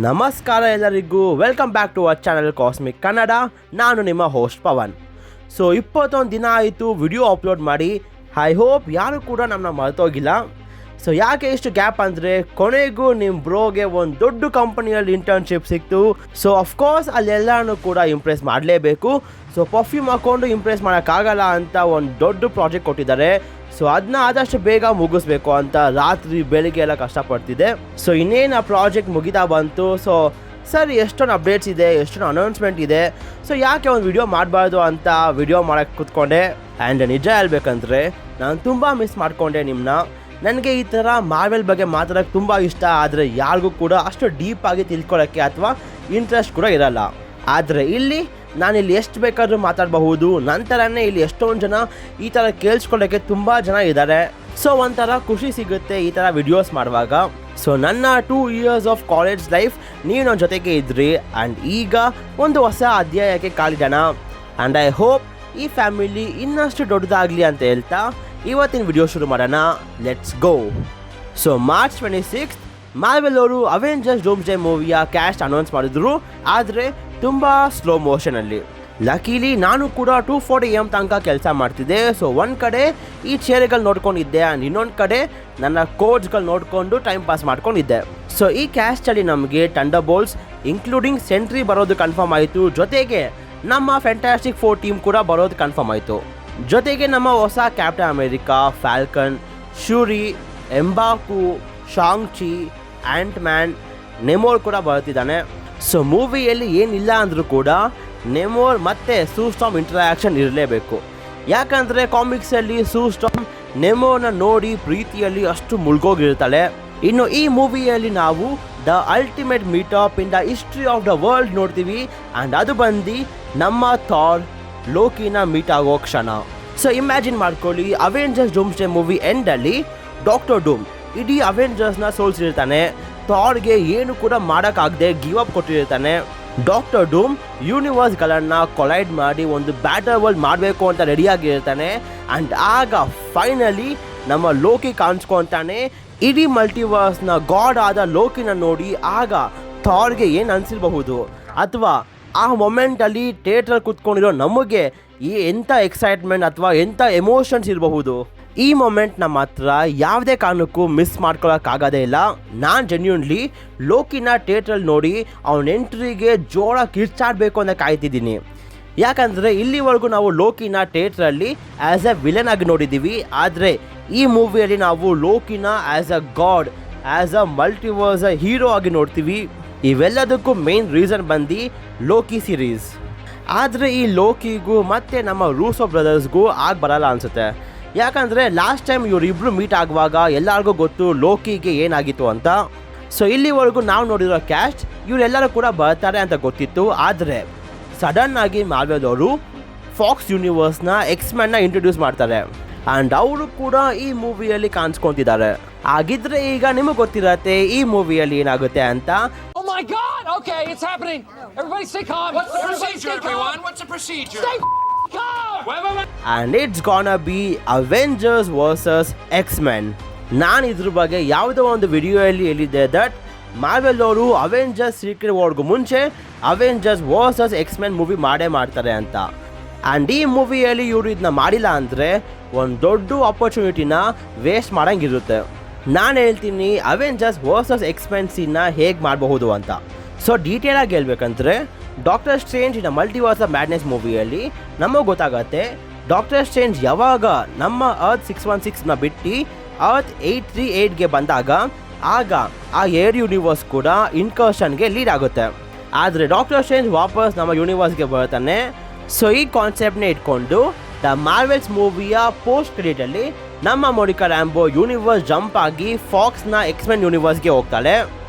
ನಮಸ್ಕಾರ ಎಲ್ಲರಿಗೂ, welcome back to our channel Cosmic Kannada. ನಾನು ನಿಮ್ಮ ಹೋಸ್ಟ್ ಪವನ್. ಸೊ 21 ದಿನ ಆಯಿತು ವಿಡಿಯೋ ಅಪ್ಲೋಡ್ ಮಾಡಿ. ಐ ಹೋಪ್ ಯಾರು ಕೂಡ ನಮ್ಮನ್ನ ಮರ್ತೋಗಿಲ್ಲ. ಸೊ ಯಾಕೆ ಇಷ್ಟು ಗ್ಯಾಪ್ ಅಂದರೆ, ಕೊನೆಗೂ ನಿಮ್ಮ ಬ್ರೋಗೆ ಒಂದು ದೊಡ್ಡ ಕಂಪನಿಯಲ್ಲಿ ಇಂಟರ್ನ್ಶಿಪ್ ಸಿಕ್ತು. ಸೊ ಅಫ್ಕೋರ್ಸ್ ಅಲ್ಲೆಲ್ಲನೂ ಕೂಡ ಇಂಪ್ರೆಸ್ ಮಾಡಲೇಬೇಕು. ಸೊ ಪರ್ಫ್ಯೂಮ್ ಹಾಕ್ಕೊಂಡು ಇಂಪ್ರೆಸ್ ಮಾಡೋಕ್ಕಾಗಲ್ಲ ಅಂತ ಒಂದು ದೊಡ್ಡ ಪ್ರಾಜೆಕ್ಟ್ ಕೊಟ್ಟಿದ್ದಾರೆ. ಸೊ ಅದನ್ನ ಆದಷ್ಟು ಬೇಗ ಮುಗಿಸ್ಬೇಕು ಅಂತ ರಾತ್ರಿ ಬೆಳಿಗ್ಗೆ ಎಲ್ಲ ಕಷ್ಟಪಡ್ತಿದ್ದೆ. ಸೊ ಇನ್ನೇನು ಆ ಪ್ರಾಜೆಕ್ಟ್ ಮುಗಿತಾ ಬಂತು. ಸೊ ಸರ್ ಎಷ್ಟೊಂದು ಅಪ್ಡೇಟ್ಸ್ ಇದೆ, ಎಷ್ಟೊಂದು ಅನೌನ್ಸ್ಮೆಂಟ್ ಇದೆ, ಸೊ ಯಾಕೆ ಒಂದು ವಿಡಿಯೋ ಮಾಡಬಾರ್ದು ಅಂತ ವಿಡಿಯೋ ಮಾಡೋಕ್ಕೆ ಕೂತ್ಕೊಂಡೆ. ಆ್ಯಂಡ್ ನಿಜ ಹೇಳ್ಬೇಕಂದ್ರೆ ನಾನು ತುಂಬ ಮಿಸ್ ಮಾಡಿಕೊಂಡೆ ನಿಮ್ಮನ್ನ. ನನಗೆ ಈ ಥರ ಮಾರ್ವೆಲ್ ಬಗ್ಗೆ ಮಾತಾಡೋಕ್ಕೆ ತುಂಬ ಇಷ್ಟ, ಆದರೆ ಯಾರಿಗೂ ಕೂಡ ಅಷ್ಟು ಡೀಪಾಗಿ ತಿಳ್ಕೊಳ್ಳೋಕ್ಕೆ ಅಥವಾ ಇಂಟ್ರೆಸ್ಟ್ ಕೂಡ ಇರಲ್ಲ. ಆದರೆ ಇಲ್ಲಿ ನಾನಿಲ್ಲಿ ಎಷ್ಟು ಬೇಕಾದರೂ ಮಾತಾಡಬಹುದು. ನಂತರನೇ ಇಲ್ಲಿ ಎಷ್ಟೊಂದು ಜನ ಈ ಥರ ಕೇಳಿಸ್ಕೊಳ್ಳೋಕ್ಕೆ ತುಂಬ ಜನ ಇದ್ದಾರೆ. ಸೊ ಒಂಥರ ಖುಷಿ ಸಿಗುತ್ತೆ ಈ ಥರ ವಿಡಿಯೋಸ್ ಮಾಡುವಾಗ. ಸೊ ನನ್ನ 2 years ಆಫ್ ಕಾಲೇಜ್ ಲೈಫ್ ನೀವು ನನ್ನ ಜೊತೆಗೆ ಇದ್ರಿ. ಆ್ಯಂಡ್ ಈಗ ಒಂದು ಹೊಸ ಅಧ್ಯಾಯಕ್ಕೆ ಕಾಲಿಡೋಣ. ಆ್ಯಂಡ್ ಐ ಹೋಪ್ ಈ ಫ್ಯಾಮಿಲಿ ಇನ್ನಷ್ಟು ದೊಡ್ಡದಾಗಲಿ ಅಂತ ಹೇಳ್ತಾ ಇವತ್ತಿನ ವಿಡಿಯೋ ಶುರು ಮಾಡೋಣ. Let's go. So March 26 Marvel ಅವರು ಅವೆಂಜರ್ಸ್ ಡೂಮ್ಸ್ಡೇ ಮೂವಿಯ ಕ್ಯಾಸ್ಟ್ ಅನೌನ್ಸ್ ಮಾಡಿದ್ರು, ಆದರೆ ತುಂಬ ಸ್ಲೋ ಮೋಷನಲ್ಲಿ. ಲಕೀಲಿ ನಾನು ಕೂಡ 240 AM ತನಕ ಕೆಲಸ ಮಾಡ್ತಿದ್ದೆ. ಸೊ ಒಂದು ಕಡೆ ಈ ಚೇರ್ಗಳು ನೋಡ್ಕೊಂಡಿದ್ದೆ, ಆ್ಯಂಡ್ ಇನ್ನೊಂದು ಕಡೆ ನನ್ನ ಕೋಚ್ಗಳು ನೋಡಿಕೊಂಡು ಟೈಮ್ ಪಾಸ್ ಮಾಡ್ಕೊಂಡಿದ್ದೆ. ಸೊ ಈ ಕ್ಯಾಸ್ಟಲ್ಲಿ ನಮಗೆ ಥಂಡರ್ಬೋಲ್ಟ್ಸ್ ಇನ್ಕ್ಲೂಡಿಂಗ್ ಸೆಂಟ್ರಿ ಬರೋದು ಕನ್ಫರ್ಮ್ ಆಯಿತು. ಜೊತೆಗೆ ನಮ್ಮ ಫ್ಯಾಂಟಾಸ್ಟಿಕ್ 4 ಟೀಮ್ ಕೂಡ ಬರೋದು ಕನ್ಫರ್ಮ್ ಆಯಿತು. ಜೊತೆಗೆ ನಮ್ಮ ಹೊಸ Captain America, Falcon, Shuri, M'Baku, Shang Chi, Ant Man, Namor ಕೂಡ ಬರ್ತಿದ್ದಾನೆ. ಸೊ ಮೂವಿಯಲ್ಲಿ ಏನಿಲ್ಲ ಅಂದರೂ ಕೂಡ ನೆಮೋರ್ ಮತ್ತು ಸೂ ಸ್ಟಾರ್ಮ್ ಇಂಟ್ರಾಕ್ಷನ್ ಇರಲೇಬೇಕು. ಯಾಕಂದರೆ ಕಾಮಿಕ್ಸಲ್ಲಿ ಸೂ ಸ್ಟಾರ್ಮ್ ನೆಮೋರ್ನ ನೋಡಿ ಪ್ರೀತಿಯಲ್ಲಿ ಅಷ್ಟು ಮುಳುಗೋಗಿರ್ತಾಳೆ. ಇನ್ನು ಈ ಮೂವಿಯಲ್ಲಿ ನಾವು the ultimate meetup in the history of the world ನೋಡ್ತೀವಿ. ಆ್ಯಂಡ್ ಅದು ಬಂದು ನಮ್ಮ ಥಾರ್ ಲೋಕಿನ ಮೀಟ್ ಆಗೋ ಕ್ಷಣ. ಸೊ ಇಮ್ಯಾಜಿನ್ ಮಾಡ್ಕೊಳ್ಳಿ, ಅವೆಂಜರ್ಸ್ ಡೂಮ್ಸ್ಡೇ ಮೂವಿ ಎಂಡಲ್ಲಿ ಡಾಕ್ಟರ್ ಡೂಮ್ ಇಡೀ ಅವೆಂಜರ್ಸ್ನ ಸೋಲ್ಸಿರ್ತಾನೆ. ಥಾರ್ಗೆ ಏನು ಕೂಡ ಮಾಡೋಕ್ಕಾಗದೆ ಗಿವ್ ಅಪ್ ಕೊಟ್ಟಿರ್ತಾನೆ. ಡಾಕ್ಟರ್ ಡೂಮ್ ಯೂನಿವರ್ಸ್ಗಳನ್ನು ಕೊಲೈಡ್ ಮಾಡಿ ಒಂದು ಬ್ಯಾಟರ್ ವರ್ಲ್ಡ್ ಮಾಡಬೇಕು ಅಂತ ರೆಡಿಯಾಗಿರ್ತಾನೆ. ಆ್ಯಂಡ್ ಆಗ ಫೈನಲಿ ನಮ್ಮ ಲೋಕಿ ಕಾಣಿಸ್ಕೊತಾನೆ. ಇಡೀ ಮಲ್ಟಿವರ್ಸ್ನ ಗಾಡ್ ಆದ ಲೋಕಿನ ನೋಡಿ ಆಗ ಥಾರ್ಗೆ ಏನು ಅನಿಸಿರಬಹುದು, ಅಥವಾ ಆ ಮೊಮೆಂಟಲ್ಲಿ ಥಿಯೇಟ್ರಲ್ಲಿ ಕೂತ್ಕೊಂಡಿರೋ ನಮಗೆ ಎಂಥ ಎಕ್ಸೈಟ್ಮೆಂಟ್ ಅಥವಾ ಎಂಥ ಎಮೋಷನ್ಸ್ ಇರಬಹುದು. ಈ ಮೊಮೆಂಟ್ನ ಮಾತ್ರ ಯಾವುದೇ ಕಾರಣಕ್ಕೂ ಮಿಸ್ ಮಾಡ್ಕೊಳ್ಳೋಕ್ಕಾಗೋದೇ ಇಲ್ಲ. ನಾನು ಜೆನ್ಯೂನ್ಲಿ ಲೋಕಿನ ಥಿಯೇಟ್ರಲ್ಲಿ ನೋಡಿ ಅವನ ಎಂಟ್ರಿಗೆ ಜೋರ ಕಿರ್ಚಾಡಬೇಕು ಅಂತ ಕಾಯ್ತಿದ್ದೀನಿ. ಯಾಕಂದರೆ ಇಲ್ಲಿವರೆಗೂ ನಾವು ಲೋಕಿನ ಥಿಯೇಟ್ರಲ್ಲಿ ಆ್ಯಸ್ ಎ ವಿಲನ್ ಆಗಿ ನೋಡಿದ್ದೀವಿ, ಆದರೆ ಈ ಮೂವಿಯಲ್ಲಿ ನಾವು ಲೋಕಿನ as a god, as a multiverse hero ಆಗಿ ನೋಡ್ತೀವಿ. ಇವೆಲ್ಲದಕ್ಕೂ ಮೇನ್ ರೀಸನ್ ಬಂದು ಲೋಕಿ ಸೀರೀಸ್. ಆದರೆ ಈ ಲೋಕಿಗೂ ಮತ್ತು ನಮ್ಮ ರೂಸೋ ಬ್ರದರ್ಸ್ಗೂ ಆಗಿ ಬರಲ್ಲ ಅನಿಸುತ್ತೆ. ಯಾಕಂದರೆ ಲಾಸ್ಟ್ ಟೈಮ್ ಇವರಿಬ್ಬರು ಮೀಟ್ ಆಗುವಾಗ ಎಲ್ಲರಿಗೂ ಗೊತ್ತು ಲೋಕಿಗೆ ಏನಾಗಿತ್ತು ಅಂತ. ಸೊ ಇಲ್ಲಿವರೆಗೂ ನಾವು ನೋಡಿರೋ ಕ್ಯಾಸ್ಟ್ ಇವರೆಲ್ಲರೂ ಕೂಡ ಬರ್ತಾರೆ ಅಂತ ಗೊತ್ತಿತ್ತು. ಆದರೆ ಸಡನ್ನಾಗಿ ಮಾರ್ವೆಲ್ ಅವರು ಫಾಕ್ಸ್ ಯೂನಿವರ್ಸ್ನ ಎಕ್ಸ್ಮ್ಯಾನ್ನ ಇಂಟ್ರೊಡ್ಯೂಸ್ ಮಾಡ್ತಾರೆ. ಆ್ಯಂಡ್ ಅವರು ಕೂಡ ಈ ಮೂವಿಯಲ್ಲಿ ಕಾಣಿಸ್ಕೊತಿದ್ದಾರೆ. ಹಾಗಿದ್ರೆ ಈಗ ನಿಮಗೆ ಗೊತ್ತಿರತ್ತೆ ಈ ಮೂವಿಯಲ್ಲಿ ಏನಾಗುತ್ತೆ ಅಂತ. Oh my God! Okay, it's happening. Everybody stay calm. What's the procedure, everyone? What's the procedure? Stay calm. Wait. And it's gonna be Avengers vs X-Men. ನಾನು ಇದ್ರ ಬಗ್ಗೆ ಯಾವುದೋ ಒಂದು ವಿಡಿಯೋಯಲ್ಲಿ ಹೇಳಿದ್ದೆ ದಟ್ ಮಾರ್ವೆಲ್ ಅವರು ಅವೆಂಜರ್ಸ್ ಸೀಕ್ರೆಟ್ ವಾರ್ಗೂ ಮುಂಚೆ ಅವೆಂಜರ್ಸ್ ವರ್ಸಸ್ X-Men ಮೂವಿ ಮಾಡೇ ಮಾಡ್ತಾರೆ ಅಂತ. ಆ್ಯಂಡ್ ಈ ಮೂವಿಯಲ್ಲಿ ಇವರು ಇದನ್ನ ಮಾಡಿಲ್ಲ ಅಂದರೆ ಒಂದು ದೊಡ್ಡ ಆಪರ್ಚುನಿಟಿನ ವೇಸ್ಟ್ ಮಾಡೋಂಗಿರುತ್ತೆ. ನಾನು ಹೇಳ್ತೀನಿ ಅವೆಂಜರ್ಸ್ ವರ್ಸಸ್ X-Men ಸೀನ್ನ ಹೇಗೆ ಮಾಡಬಹುದು ಅಂತ. ಸೊ ಡೀಟೇಲಾಗಿ ಹೇಳ್ಬೇಕಂದ್ರೆ, Doctor Strange in Multiverse of Madness ಮೂವಿಯಲ್ಲಿ ನಮಗೆ ಗೊತ್ತಾಗತ್ತೆ ಡಾಕ್ಟರ್ ಸ್ಟ್ರೇಂಜ್ ಯಾವಾಗ ನಮ್ಮ ಅರ್ತ್ 616ನ ಬಿಟ್ಟು ಅರ್ತ್ 838ಗೆ ಬಂದಾಗ ಆಗ ಆ ಏರ್ ಯೂನಿವರ್ಸ್ ಕೂಡ ಇನ್ಕರ್ಷನ್ಗೆ ಲೀಡ್ ಆಗುತ್ತೆ. ಆದರೆ ಡಾಕ್ಟರ್ ಸ್ಟ್ರೇಂಜ್ ವಾಪಸ್ ನಮ್ಮ ಯೂನಿವರ್ಸ್ಗೆ ಬರ್ತಾನೆ. ಸೊ ಈ ಕಾನ್ಸೆಪ್ಟ್ನೇ ಇಟ್ಕೊಂಡು ದ ಮಾರ್ವೆಲ್ಸ್ ಮೂವಿಯ ಪೋಸ್ಟ್ ಕ್ರೆಡಿಟಲ್ಲಿ ನಮ್ಮ ಮೋನಿಕಾ ರ್ಯಾಂಬೋ ಯೂನಿವರ್ಸ್ ಜಂಪ್ ಆಗಿ ಫಾಕ್ಸ್ನ ಎಕ್ಸ್ಮೆನ್ ಯೂನಿವರ್ಸ್ಗೆ ಹೋಗ್ತಾಳೆ.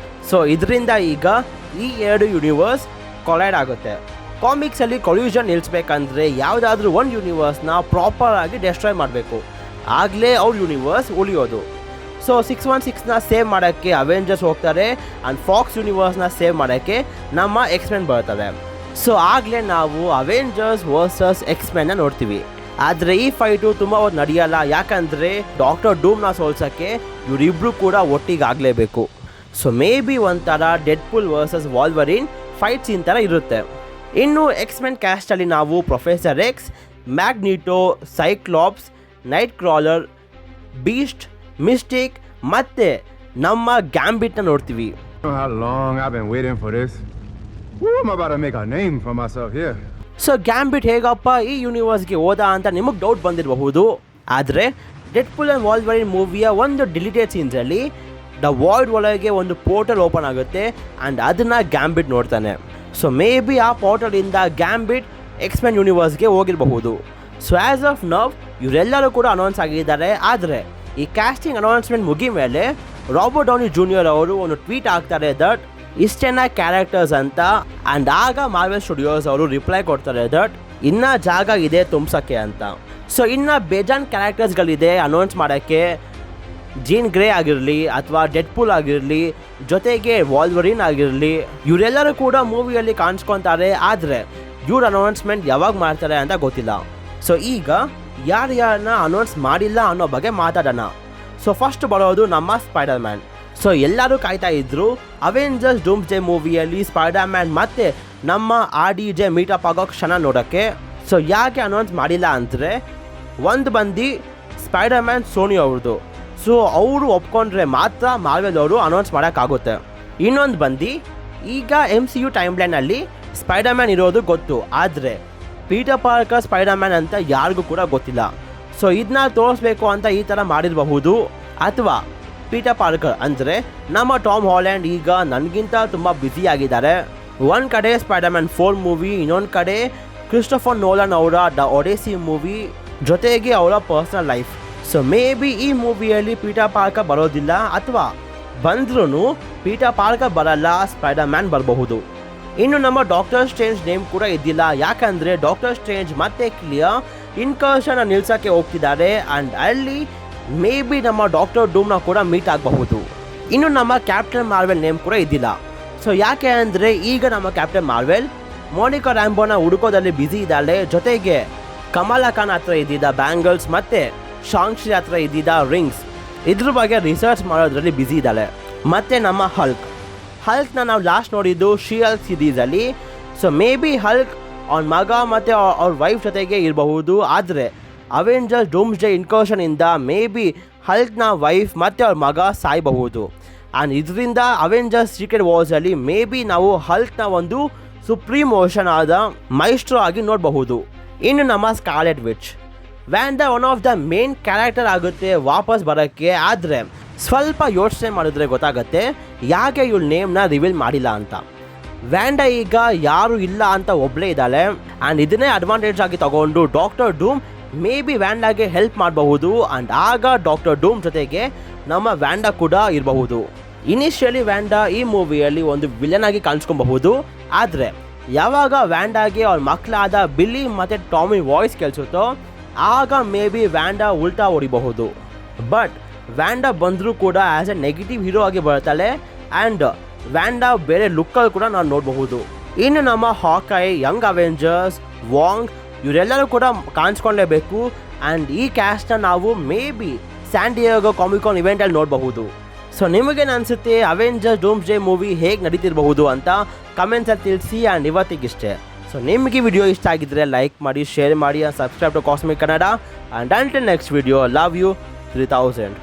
ಸೊ ಇದರಿಂದ ಈಗ ಈ 2 ಯೂನಿವರ್ಸ್ ಕೊಲೈಡ್ ಆಗುತ್ತೆ. ಕಾಮಿಕ್ಸಲ್ಲಿ ಕೊಲ್ಯೂಷನ್ ನಿಲ್ಲಿಸ್ಬೇಕಂದ್ರೆ ಯಾವುದಾದ್ರೂ ಒಂದು ಯೂನಿವರ್ಸ್ನ ಪ್ರಾಪರ್ ಆಗಿ ಡೆಸ್ಟ್ರಾಯ್ ಮಾಡಬೇಕು, ಆಗಲೇ ಅವ್ರ ಯೂನಿವರ್ಸ್ ಉಳಿಯೋದು. ಸೊ 616ನ ಸೇವ್ ಮಾಡೋಕ್ಕೆ ಅವೆಂಜರ್ಸ್ ಹೋಗ್ತಾರೆ, ಆ್ಯಂಡ್ ಫಾಕ್ಸ್ ಯೂನಿವರ್ಸ್ನ ಸೇವ್ ಮಾಡೋಕ್ಕೆ ನಮ್ಮ ಎಕ್ಸ್ಮೆನ್ ಬರ್ತಾರೆ. ಸೊ ಆಗಲೇ ನಾವು ಅವೆಂಜರ್ಸ್ ವರ್ಸಸ್ X-Men ನೋಡ್ತೀವಿ. ಆದರೆ ಈ ಫೈಟು ತುಂಬ ಹೊತ್ತು ನಡೆಯಲ್ಲ. ಯಾಕಂದರೆ ಡಾಕ್ಟರ್ ಡೂಮ್ನ ಸೋಲ್ಸೋಕ್ಕೆ ಇವರಿಬ್ಬರು ಕೂಡ ಒಟ್ಟಿಗೆ ಆಗಲೇಬೇಕು. ಸೊ ಮೇ ಬಿ ಒಂಥರ Deadpool versus Wolverine fight scene ಥರ ಇರುತ್ತೆ. ಇನ್ನು ಎಕ್ಸ್ಮೆನ್ ಕ್ಯಾಸ್ಟಲ್ಲಿ ನಾವು Professor X, Magneto, Cyclops, Nightcrawler, Beast, Mystique ಮತ್ತು ನಮ್ಮ ಗ್ಯಾಂಬಿಟ್ನ ನೋಡ್ತೀವಿ. How long I've been waiting for this. Woo, I'm about to make a name for myself here. So Gambit ಹೇಗಪ್ಪ ಈ ಯೂನಿವರ್ಸ್ಗೆ ಹೋದ ಅಂತ ನಿಮಗೆ ಡೌಟ್ ಬಂದಿರಬಹುದು. ಆದರೆ ಡೆಡ್ಪುಲ್ ಆ್ಯಂಡ್ ವಾಲ್ವರಿನ್ ಮೂವಿಯ ಒಂದು ಡಿಲಿಟೆಡ್ ಸೀನ್ಸಲ್ಲಿ ದ ವಾಯ್ಡ್ ಒಳಗೆ ಒಂದು ಪೋರ್ಟಲ್ ಓಪನ್ ಆಗುತ್ತೆ ಆ್ಯಂಡ್ ಅದನ್ನು ಗ್ಯಾಂಬಿಟ್ ನೋಡ್ತಾನೆ. ಸೊ ಮೇ ಬಿ ಆ ಪೋರ್ಟಲಿಂದ ಗ್ಯಾಂಬಿಟ್ ಎಕ್ಸ್ಮೆನ್ ಯೂನಿವರ್ಸ್ಗೆ ಹೋಗಿರಬಹುದು. ಸೊ ಆ್ಯಸ್ ಆಫ್ ನವ್ ಇವರೆಲ್ಲರೂ ಕೂಡ ಅನೌನ್ಸ್ ಆಗಿದ್ದಾರೆ. ಆದರೆ ಈ ಕ್ಯಾಸ್ಟಿಂಗ್ ಅನೌನ್ಸ್ಮೆಂಟ್ ಮುಗಿ ಮೇಲೆ ರಾಬರ್ಟ್ ಡೌನಿ ಜೂನಿಯರ್ ಅವರು ಒಂದು ಟ್ವೀಟ್ ಹಾಕ್ತಾರೆ ದಟ್ ಇಷ್ಟೇನ ಕ್ಯಾರೆಕ್ಟರ್ಸ್ ಅಂತ. ಆ್ಯಂಡ್ ಆಗ ಮಾರ್ವೆಲ್ ಸ್ಟುಡಿಯೋಸ್ ಅವರು ರಿಪ್ಲೈ ಕೊಡ್ತಾರೆ ದಟ್ ಇನ್ನೂ ಜಾಗ ಇದೆ ತುಂಬ್ಸೋಕ್ಕೆ ಅಂತ. ಸೊ ಇನ್ನು ಬೇಜಾನ್ ಕ್ಯಾರೆಕ್ಟರ್ಸ್ಗಳಿದೆ ಅನೌನ್ಸ್ ಮಾಡೋಕ್ಕೆ. ಜೀನ್ ಗ್ರೇ ಆಗಿರಲಿ ಅಥವಾ ಡೆಡ್ಪುಲ್ ಆಗಿರಲಿ, ಜೊತೆಗೆ ವಾಲ್ವರಿನ್ ಆಗಿರಲಿ, ಇವರೆಲ್ಲರೂ ಕೂಡ ಮೂವಿಯಲ್ಲಿ ಕಾಣಿಸ್ಕೊತಾರೆ. ಆದರೆ ಇವ್ರ ಅನೌನ್ಸ್ಮೆಂಟ್ ಯಾವಾಗ ಮಾಡ್ತಾರೆ ಅಂತ ಗೊತ್ತಿಲ್ಲ. ಸೊ ಈಗ ಯಾರ್ಯಾರನ್ನ ಅನೌನ್ಸ್ ಮಾಡಿಲ್ಲ ಅನ್ನೋ ಬಗ್ಗೆ ಮಾತಾಡೋಣ. ಸೊ ಫಸ್ಟ್ ಬರೋದು ನಮ್ಮ ಸ್ಪೈಡರ್ ಮ್ಯಾನ್. ಸೊ ಎಲ್ಲರೂ ಕಾಯ್ತಾ ಇದ್ರು ಅವೆಂಜರ್ಸ್ ಡೂಮ್ಸ್ ಡೇ ಮೂವಿಯಲ್ಲಿ ಸ್ಪೈಡರ್ ಮ್ಯಾನ್ ಮತ್ತು ನಮ್ಮ RDJ ಮೀಟಪ್ ಆಗೋ ಕ್ಷಣ ನೋಡೋಕ್ಕೆ. ಸೊ ಯಾಕೆ ಅನೌನ್ಸ್ ಮಾಡಿಲ್ಲ ಅಂದರೆ ಒಂದು ಬಂದು ಸ್ಪೈಡರ್ ಮ್ಯಾನ್ ಸೋನಿ ಅವ್ರದ್ದು. ಸೊ ಅವರು ಒಪ್ಕೊಂಡ್ರೆ ಮಾತ್ರ ಮಾರ್ವೆಲ್ ಅವರು ಅನೌನ್ಸ್ ಮಾಡೋಕ್ಕಾಗುತ್ತೆ. ಇನ್ನೊಂದು ಬಂದು ಈಗ MCU ಟೈಮ್ ಲೈನಲ್ಲಿ ಸ್ಪೈಡರ್ ಮ್ಯಾನ್ ಇರೋದು ಗೊತ್ತು, ಆದರೆ ಪೀಟರ್ ಪಾರ್ಕರ್ ಸ್ಪೈಡರ್ ಮ್ಯಾನ್ ಅಂತ ಯಾರಿಗೂ ಕೂಡ ಗೊತ್ತಿಲ್ಲ. ಸೊ ಇದನ್ನ ತೋರಿಸ್ಬೇಕು ಅಂತ ಈ ಥರ ಮಾಡಿರಬಹುದು. ಅಥವಾ ಪೀಟರ್ ಪಾರ್ಕರ್ ಅಂದರೆ ನಮ್ಮ ಟಾಮ್ ಹಾಲೆಂಡ್ ಈಗ ನನಗಿಂತ ತುಂಬ ಬ್ಯುಸಿ ಆಗಿದ್ದಾರೆ. ಒಂದು ಕಡೆ ಸ್ಪೈಡರ್ ಮ್ಯಾನ್ 4 ಮೂವಿ, ಇನ್ನೊಂದು ಕಡೆ ಕ್ರಿಸ್ಟೋಫರ್ ನೋಲನ್ ಅವರ ದ ಒಡೆಸಿ ಮೂವಿ, ಜೊತೆಗೆ ಅವರ personal life. So may be ಈ ಮೂವಿಯಲ್ಲಿ ಪೀಟರ್ ಪಾರ್ಕರ್ ಬರೋದಿಲ್ಲ, ಅಥವಾ ಬಂದ್ರೂ ಪೀಟರ್ ಪಾರ್ಕರ್ ಬರಲ್ಲ, ಸ್ಪೈಡರ್ ಮ್ಯಾನ್ ಬರಬಹುದು. ಇನ್ನು ನಮ್ಮ ಡಾಕ್ಟರ್ ಸ್ಟ್ರೇಂಜ್ ನೇಮ್ ಕೂಡ ಇದ್ದಿಲ್ಲ, ಯಾಕಂದರೆ ಡಾಕ್ಟರ್ ಸ್ಟ್ರೇಂಜ್ ಮತ್ತೆ ಕ್ಲಿಯರ್ ಇನ್ಕರ್ಷನ್ ನಿಲ್ಸೋಕ್ಕೆ ಹೋಗ್ತಿದ್ದಾರೆ. ಆ್ಯಂಡ್ ಅಲ್ಲಿ ಮೇ ಬಿ ನಮ್ಮ ಡಾಕ್ಟರ್ ಡೂಮ್ನ ಕೂಡ ಮೀಟ್ ಆಗಬಹುದು. ಇನ್ನು ನಮ್ಮ ಕ್ಯಾಪ್ಟನ್ ಮಾರ್ವೆಲ್ ನೇಮ್ ಕೂಡ ಇದ್ದಿಲ್ಲ. ಸೊ ಯಾಕೆ ಅಂದರೆ ಈಗ ನಮ್ಮ ಕ್ಯಾಪ್ಟನ್ ಮಾರ್ವೆಲ್ ಮೋನಿಕಾ ರ್ಯಾಂಬೋನ ಹುಡುಕೋದಲ್ಲಿ ಬ್ಯುಸಿ ಇದ್ದಾಳೆ. ಜೊತೆಗೆ ಕಮಲಾ ಖಾನ್ ಹತ್ರ ಇದ್ದಿದ್ದ ಬ್ಯಾಂಗಲ್ಸ್ ಮತ್ತು ಶಾಂಗ್ಶಿ ಹತ್ರ ಇದ್ದಿದ್ದ ರಿಂಗ್ಸ್, ಇದ್ರ ಬಗ್ಗೆ ರಿಸರ್ಚ್ ಮಾಡೋದ್ರಲ್ಲಿ ಬ್ಯುಸಿ ಇದ್ದಾಳೆ. ಮತ್ತು ನಮ್ಮ ಹಲ್ಕ್ನ ನಾವು ಲಾಸ್ಟ್ ನೋಡಿದ್ದು ಶಿ-ಹಲ್ಕ್ ಸೀರೀಸಲ್ಲಿ. ಸೊ ಮೇ ಬಿ ಹಲ್ಕ್ ಅವ್ನ ಮಗ ಮತ್ತು ಅವ್ರ ವೈಫ್ ಜೊತೆಗೆ ಇರಬಹುದು. ಆದರೆ ಅವೆಂಜರ್ಸ್ ಡೂಮ್ಸ್ ಡೇ ಇನ್ಕರ್ಷನಿಂದ ಮೇ ಬಿ ಹಲ್ಕ್ನ ವೈಫ್ ಮತ್ತು ಅವ್ರ ಮಗ ಸಾಯಬಹುದು. ಆ್ಯಂಡ್ ಇದರಿಂದ ಅವೆಂಜರ್ಸ್ ಸೀಕ್ರೆಟ್ ವಾರ್ಸಲ್ಲಿ ಮೇ ಬಿ ನಾವು ಹಲ್ಕ್ನ ಒಂದು ಸುಪ್ರೀಂ ಓಷನ್ ಆದ ಮೈಸ್ಟ್ರೋ ಆಗಿ ನೋಡಬಹುದು. ಇನ್ನು ನಮ್ಮ Scarlet Witch, Wanda one of the main character ಆಗುತ್ತೆ ವಾಪಸ್ ಬರೋಕ್ಕೆ. ಆದರೆ ಸ್ವಲ್ಪ ಯೋಚನೆ ಮಾಡಿದ್ರೆ ಗೊತ್ತಾಗುತ್ತೆ ಯಾಕೆ ಇವಳ ನೇಮ್ನ ರಿವೀಲ್ ಮಾಡಿಲ್ಲ ಅಂತ. ವ್ಯಾಂಡಾ ಈಗ ಯಾರು ಇಲ್ಲ ಅಂತ ಒಬ್ಬಳೇ ಇದ್ದಾಳೆ. ಆ್ಯಂಡ್ ಇದನ್ನೇ ಅಡ್ವಾಂಟೇಜ್ ಆಗಿ ತಗೊಂಡು ಡಾಕ್ಟರ್ ಡೂಮ್ ಮೇ ಬಿ ವ್ಯಾಂಡಾಗೆ ಹೆಲ್ಪ್ ಮಾಡಬಹುದು. ಆ್ಯಂಡ್ ಆಗ ಡಾಕ್ಟರ್ ಡೂಮ್ ಜೊತೆಗೆ ನಮ್ಮ ವ್ಯಾಂಡಾ ಕೂಡ ಇರಬಹುದು. ಇನಿಷಿಯಲಿ ವ್ಯಾಂಡಾ ಈ ಮೂವಿಯಲ್ಲಿ ಒಂದು ವಿಲನ್ ಆಗಿ ಕಾಣಿಸ್ಕೊಬಹುದು. ಆದರೆ ಯಾವಾಗ ವ್ಯಾಂಡಾಗೆ ಅವ್ರ ಮಕ್ಕಳಾದ ಬಿಲ್ಲಿ ಮತ್ತು ಟಾಮಿ ವಾಯ್ಸ್ ಕೇಳಿಸುತ್ತೋ ಆಗ ಮೇ ಬಿ ವ್ಯಾಂಡಾ ಉಲ್ಟಾ ಹೊಡಿಬಹುದು. ಬಟ್ ವ್ಯಾಂಡಾ ಬಂದರೂ ಕೂಡ ಆ್ಯಸ್ ಎ ನೆಗೆಟಿವ್ ಹೀರೋ ಆಗಿ ಬರ್ತಾಳೆ. ಆ್ಯಂಡ್ ವ್ಯಾಂಡಾ ಬೇರೆ ಲುಕ್ಕಲ್ಲಿ ಕೂಡ ನಾವು ನೋಡಬಹುದು. ಇನ್ನು ನಮ್ಮ ಹಾಕೈ, ಯಂಗ್ ಅವೆಂಜರ್ಸ್, ವಾಂಗ್ ಇವರೆಲ್ಲರೂ ಕೂಡ ಕಾಣಿಸ್ಕೊಳ್ಳೇಬೇಕು. ಆ್ಯಂಡ್ ಈ ಕ್ಯಾಸ್ಟ್ನ ನಾವು ಮೇ ಬಿ ಸ್ಯಾನ್ ಡಿಯೇಗೋ ಕಾಮಿಕಾನ್ ಇವೆಂಟಲ್ಲಿ ನೋಡಬಹುದು. ಸೊ ನಿಮಗೇನು ಅನಿಸುತ್ತೆ ಅವೆಂಜರ್ಸ್ ಡೂಮ್ಸ್ ಡೇ ಮೂವಿ ಹೇಗೆ ನಡೀತಿರಬಹುದು ಅಂತ ಕಮೆಂಟ್ಸಲ್ಲಿ ತಿಳಿಸಿ. ಆ್ಯಂಡ್ ಇವತ್ತಿಗಿಷ್ಟೇ. ಸೊ ನಿಮಗೆ ವಿಡಿಯೋ ಇಷ್ಟ ಆಗಿದ್ದರೆ ಲೈಕ್ ಮಾಡಿ, ಶೇರ್ ಮಾಡಿ, subscribe to Cosmic Kannada. And until next video, love you 3000.